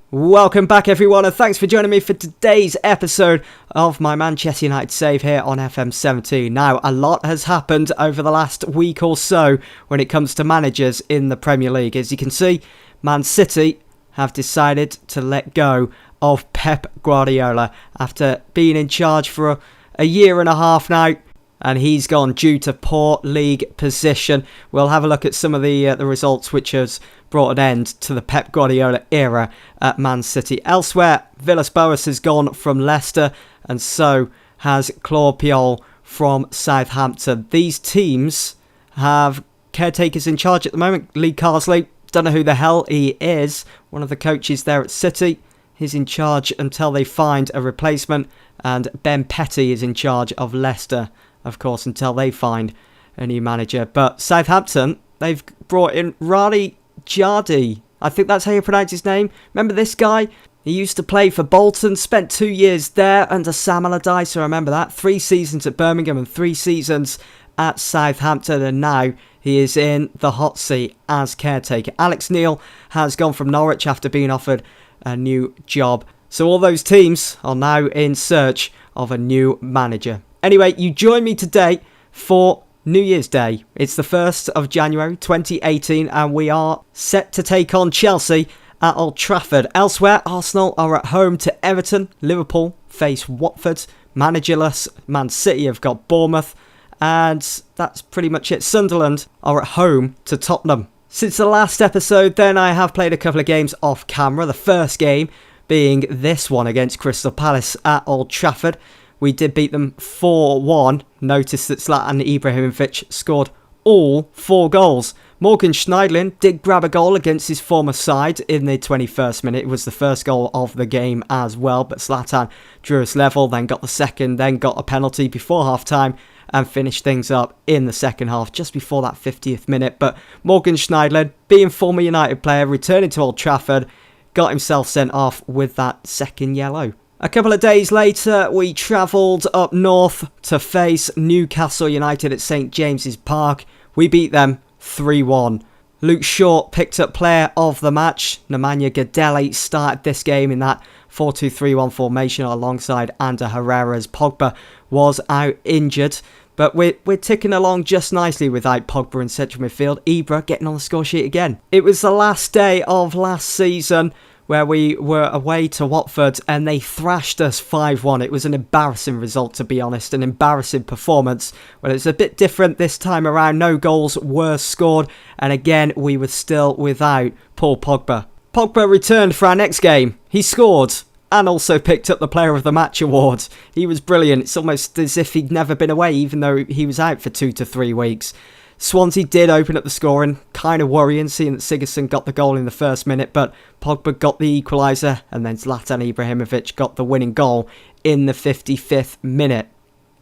Welcome back everyone, and thanks for joining me for today's episode of my Manchester United save here on FM 17. Now, a lot has happened over the last week or so when it comes to managers in the Premier League. As you can see, Man City have decided to let go of Pep Guardiola after being in charge for a year and a half now. And he's gone due to poor league position. We'll have a look at some of the results which has brought an end to the Pep Guardiola era at Man City. Elsewhere, Villas-Boas has gone from Leicester, and so has Claude Puel from Southampton. These teams have caretakers in charge at the moment. Lee Carsley, don't know who the hell he is, one of the coaches there at City. He's in charge until they find a replacement, and Ben Petty is in charge of Leicester, of course, until they find a new manager. But Southampton, they've brought in Rani Jardi. I think that's how you pronounce his name. Remember this guy? He used to play for Bolton, spent 2 years there under Sam Allardyce, so I remember that. 3 seasons at Birmingham and 3 seasons at Southampton, and now he is in the hot seat as caretaker. Alex Neil has gone from Norwich after being offered a new job. So all those teams are now in search of a new manager. Anyway, you join me today for New Year's Day. It's the 1st of January 2018 and we are set to take on Chelsea at Old Trafford. Elsewhere, Arsenal are at home to Everton. Liverpool face Watford. Managerless Man City have got Bournemouth. And that's pretty much it. Sunderland are at home to Tottenham. Since the last episode then, I have played a couple of games off camera. The first game being this one against Crystal Palace at Old Trafford. We did beat them 4-1. Notice that Zlatan Ibrahimovic scored all 4 goals. Morgan Schneiderlin did grab a goal against his former side in the 21st minute. It was the first goal of the game as well, but Zlatan drew us level, then got the second, then got a penalty before half-time and finished things up in the second half just before that 50th minute. But Morgan Schneiderlin, being former United player, returning to Old Trafford, got himself sent off with that second yellow. A couple of days later, we travelled up north to face Newcastle United at St James's Park. We beat them 3-1. Luke Shaw picked up player of the match. Nemanja Gadeli started this game in that 4-2-3-1 formation alongside Ander Herrera as Pogba was out injured. But we're ticking along just nicely without Pogba in central midfield. Ibra getting on the score sheet again. It was the last day of last season where we were away to Watford and they thrashed us 5-1. It was an embarrassing result, to be honest, an embarrassing performance. Well, it's a bit different this time around. No goals were scored, and again, we were still without Paul Pogba. Pogba returned for our next game. He scored and also picked up the Player of the Match award. He was brilliant. It's almost as if he'd never been away, even though he was out for 2 to 3 weeks. Swansea did open up the scoring, kind of worrying, seeing that Sigurdsson got the goal in the first minute, but Pogba got the equaliser, and then Zlatan Ibrahimovic got the winning goal in the 55th minute.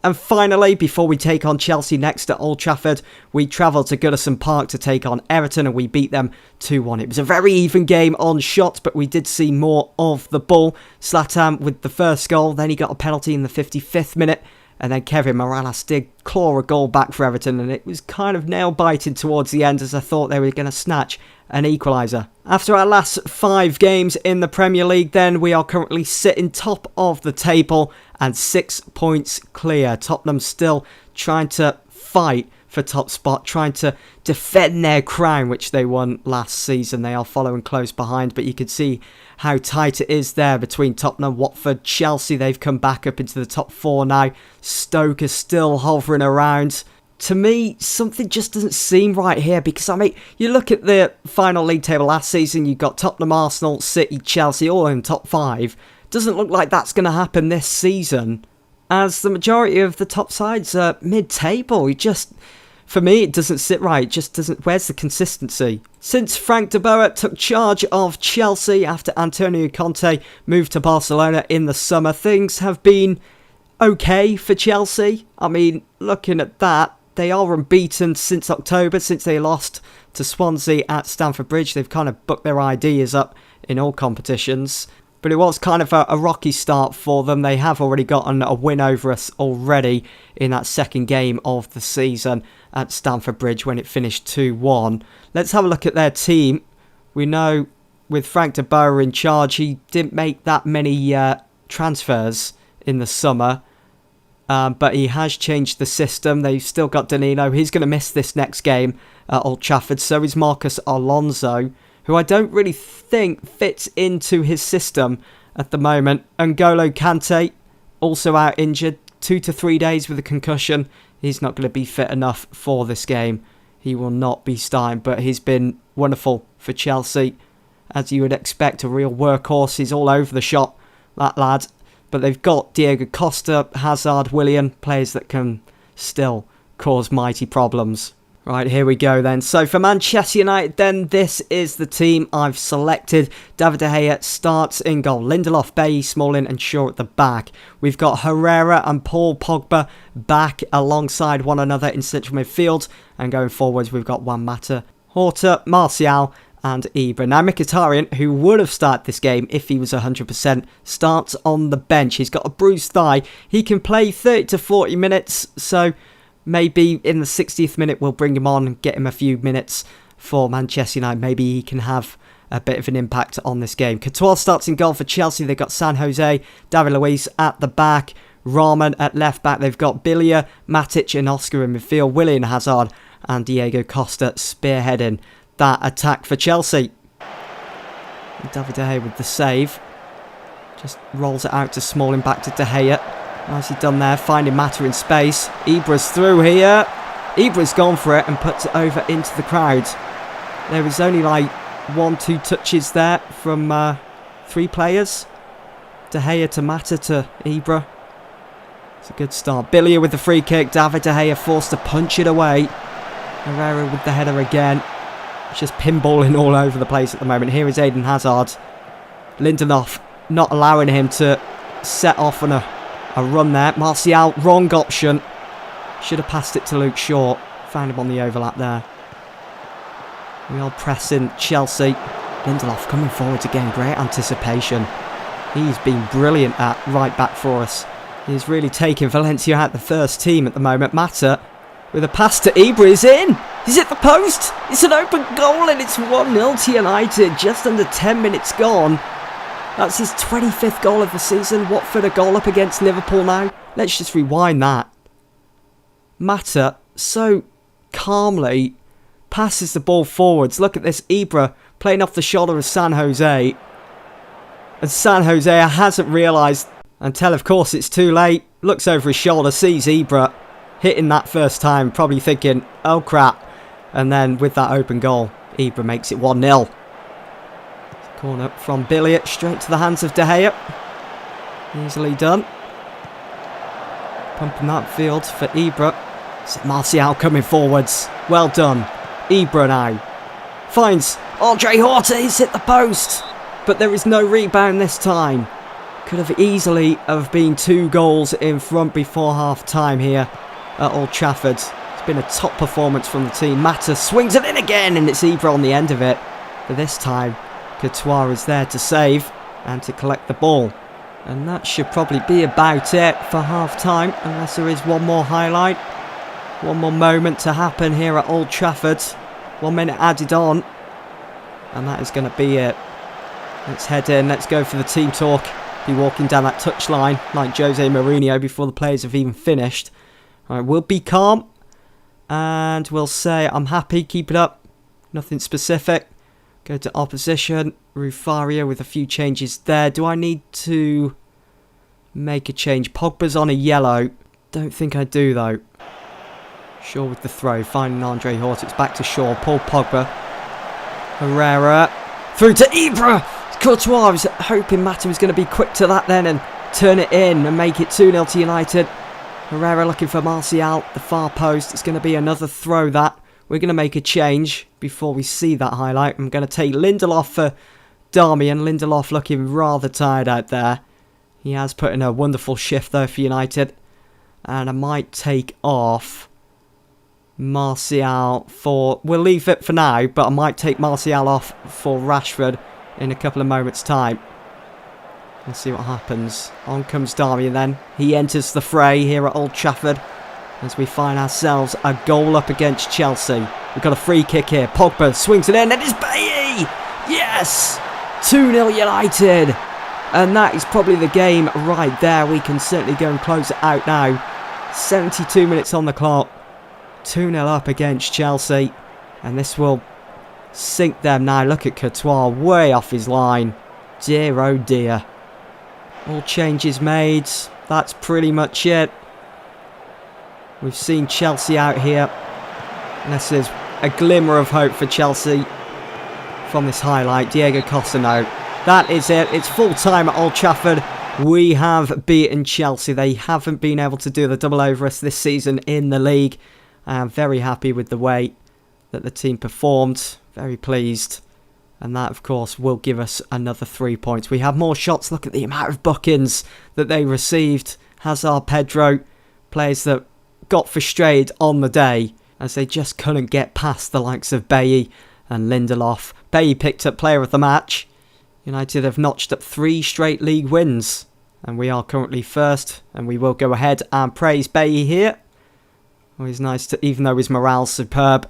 And finally, before we take on Chelsea next at Old Trafford, we travelled to Goodison Park to take on Everton, and we beat them 2-1. It was a very even game on shots, but we did see more of the ball. Zlatan with the first goal, then he got a penalty in the 55th minute, and then Kevin Morales did claw a goal back for Everton, and it was kind of nail-biting towards the end as I thought they were going to snatch an equaliser. After our last 5 games in the Premier League then, we are currently sitting top of the table and 6 points clear. Tottenham still trying to fight for top spot, trying to defend their crown, which they won last season. They are following close behind, but you can see how tight it is there between Tottenham, Watford, Chelsea. They've come back up into the top 4 now. Stoke is still hovering around. To me, something just doesn't seem right here, because I mean, you look at the final league table last season, you've got Tottenham, Arsenal, City, Chelsea all in top 5. Doesn't look like that's going to happen this season, as the majority of the top sides are mid-table. For me, it doesn't sit right. It just doesn't. Where's the consistency? Since Frank de Boer took charge of Chelsea after Antonio Conte moved to Barcelona in the summer, things have been okay for Chelsea. I mean, looking at that, they are unbeaten since October, since they lost to Swansea at Stamford Bridge. They've kind of booked their ideas up in all competitions. But it was kind of a rocky start for them. They have already gotten a win over us already in that second game of the season at Stamford Bridge when it finished 2-1. Let's have a look at their team. We know with Frank de Boer in charge, he didn't make that many transfers in the summer. But he has changed the system. They've still got Danilo. He's going to miss this next game at Old Trafford. So is Marcus Alonso, who I don't really think fits into his system at the moment. N'Golo Kante, also out injured. 2 to 3 days with a concussion. He's not going to be fit enough for this game. He will not be starting, but he's been wonderful for Chelsea. As you would expect, a real workhorse. He's all over the shop, that lad. But they've got Diego Costa, Hazard, Willian, players that can still cause mighty problems. Right, here we go then. So for Manchester United then, this is the team I've selected. David De Gea starts in goal. Lindelof, Bailly, Smalling and Shaw at the back. We've got Herrera and Paul Pogba back alongside one another in central midfield. And going forwards, we've got Juan Mata, Horta, Martial and Ibra. Now Mkhitaryan, who would have started this game if he was 100%, starts on the bench. He's got a bruised thigh. He can play 30 to 40 minutes, so maybe in the 60th minute we'll bring him on and get him a few minutes for Manchester United. Maybe he can have a bit of an impact on this game. Courtois starts in goal for Chelsea. They've got San Jose, David Luiz at the back, Rahman at left back. They've got Billia, Matic and Oscar in midfield, Willian Hazard and Diego Costa spearheading that attack for Chelsea. And David De Gea with the save. Just rolls it out to Smalling, back to De Gea. Nicely done there, finding Mata in space. Ibra's through here. Ibra's gone for it and puts it over into the crowd. There was only like 1-2 touches there from 3 players. De Gea to Mata to Ibra. It's a good start. Billia with the free kick. David De Gea forced to punch it away. Herrera with the header again. It's just pinballing all over the place at the moment. Here is Eden Hazard. Lindelof not allowing him to set off on a run there. Martial, wrong option. Should have passed it to Luke Shaw. Found him on the overlap there. We are pressing Chelsea. Lindelof coming forwards again. Great anticipation. He's been brilliant at right back for us. He's really taking Valencia out the first team at the moment. Mata with a pass to Ibra is in. He's hit the post. It's an open goal and it's 1-0 to United. Just under 10 minutes gone. That's his 25th goal of the season. Watford a goal up against Liverpool now. Let's just rewind that. Mata so calmly passes the ball forwards. Look at this. Ibra playing off the shoulder of San Jose. And San Jose hasn't realised until, of course, it's too late. Looks over his shoulder, sees Ibra hitting that first time, probably thinking, oh crap. And then with that open goal, Ibra makes it 1-0. Corner from Billiot, straight to the hands of De Gea. Easily done. Pumping that field for Ibra. It's Martial coming forwards. Well done. Ibra now. Finds Andre Horta, he's hit the post. But there is no rebound this time. Could have easily have been 2 goals in front before half time here at Old Trafford. It's been a top performance from the team. Mata swings it in again and it's Ibra on the end of it. But this time Courtois is there to save and to collect the ball. And that should probably be about it for half time, unless there is one more highlight. One more moment to happen here at Old Trafford. 1 minute added on. And that is going to be it. Let's head in. Let's go for the team talk. Be walking down that touchline like Jose Mourinho before the players have even finished. All right, we'll be calm. And we'll say, I'm happy, keep it up. Nothing specific. Go to opposition. Rufaria with a few changes there. Do I need to make a change? Pogba's on a yellow. Don't think I do though. Shaw with the throw. Finding Andre Horta. It's back to Shaw. Paul Pogba. Herrera. Through to Ibra. Courtois. I was hoping Mata was going to be quick to that then and turn it in and make it 2-0 to United. Herrera looking for Martial. The far post. It's going to be another throw that. We're going to make a change before we see that highlight. I'm going to take Lindelof for Darmian. Lindelof looking rather tired out there. He has put in a wonderful shift though for United. And I might take off Martial for... We'll leave it for now, but I might take Martial off for Rashford in a couple of moments' time. Let's see what happens. On comes Darmian then. He enters the fray here at Old Trafford as we find ourselves a goal up against Chelsea. We've got a free kick here. Pogba swings it in and it's Bailly! Yes! 2-0 United. And that is probably the game right there. We can certainly go and close it out now. 72 minutes on the clock. 2-0 up against Chelsea. And this will sink them now. Look at Courtois way off his line. Dear oh dear. All changes made. That's pretty much it. We've seen Chelsea out here. This is a glimmer of hope for Chelsea from this highlight. Diego Costa now. That is it. It's full time at Old Trafford. We have beaten Chelsea. They haven't been able to do the double over us this season in the league. I am very happy with the way that the team performed. Very pleased. And that, of course, will give us another 3 points. We have more shots. Look at the amount of bookings that they received. Hazard, Pedro, players that got frustrated on the day as they just couldn't get past the likes of Bailly and Lindelof. Bailly picked up player of the match. United have notched up 3 straight league wins. And we are currently first. And we will go ahead and praise Bailly here. Always nice to, even though his morale's superb,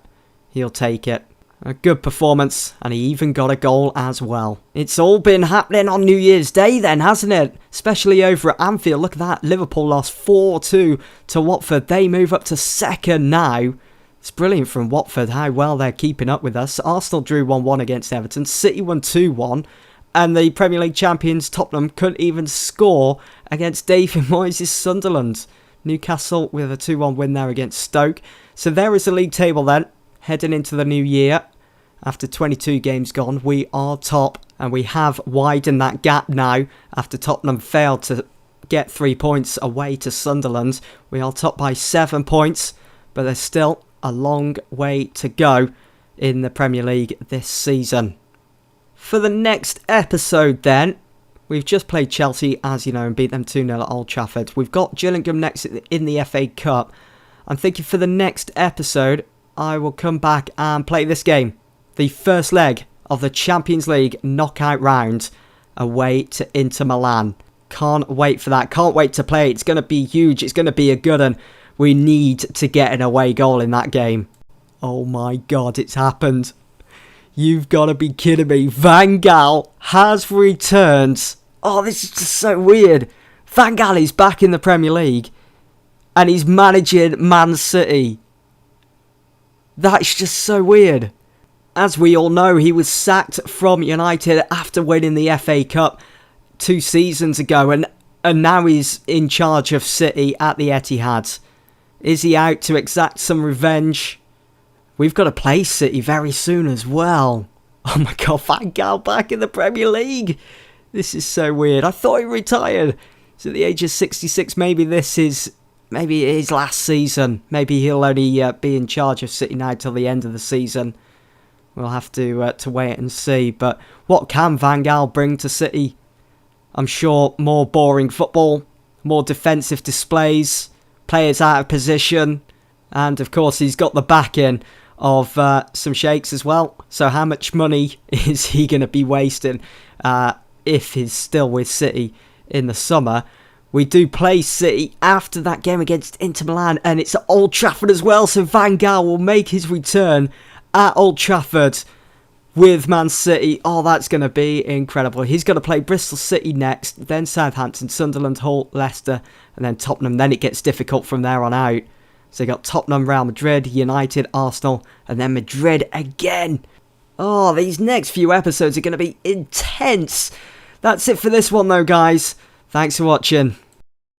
he'll take it. A good performance, and he even got a goal as well. It's all been happening on New Year's Day then, hasn't it? Especially over at Anfield. Look at that. Liverpool lost 4-2 to Watford. They move up to second now. It's brilliant from Watford how well they're keeping up with us. Arsenal drew 1-1 against Everton. City won 2-1. And the Premier League champions Tottenham couldn't even score against David Moyes' Sunderland. Newcastle with a 2-1 win there against Stoke. So there is the league table then. Heading into the new year, after 22 games gone, we are top, and we have widened that gap now after Tottenham failed to get 3 points away to Sunderland. We are top by 7 points, but there's still a long way to go in the Premier League this season. For the next episode then, we've just played Chelsea, as you know, and beat them 2-0 at Old Trafford. We've got Gillingham next in the FA Cup. I'm thinking for the next episode, I will come back and play this game. The first leg of the Champions League knockout round away to Inter Milan. Can't wait for that. Can't wait to play. It's going to be huge. It's going to be a good one. We need to get an away goal in that game. Oh my God, it's happened. You've got to be kidding me. Van Gaal has returned. Oh, this is just so weird. Van Gaal is back in the Premier League and he's managing Man City. That's just so weird. As we all know, he was sacked from United after winning the FA Cup 2 seasons ago, and now he's in charge of City at the Etihad. Is he out to exact some revenge? We've got to play City very soon as well. Oh my God, Van Gaal back in the Premier League. This is so weird. I thought he retired. He's at the age of 66. Maybe this is his last season. Maybe he'll only be in charge of City now till the end of the season. We'll have to wait and see. But what can Van Gaal bring to City? I'm sure more boring football, more defensive displays, players out of position, and of course he's got the backing of some sheikhs as well. So how much money is he going to be wasting if he's still with City in the summer? We do play City after that game against Inter Milan, and it's at Old Trafford as well, so Van Gaal will make his return at Old Trafford with Man City. Oh, that's going to be incredible. He's going to play Bristol City next, then Southampton, Sunderland, Hull, Leicester, and then Tottenham. Then it gets difficult from there on out. So you got Tottenham, Real Madrid, United, Arsenal, and then Madrid again. Oh, these next few episodes are going to be intense. That's it for this one though, guys. Thanks for watching.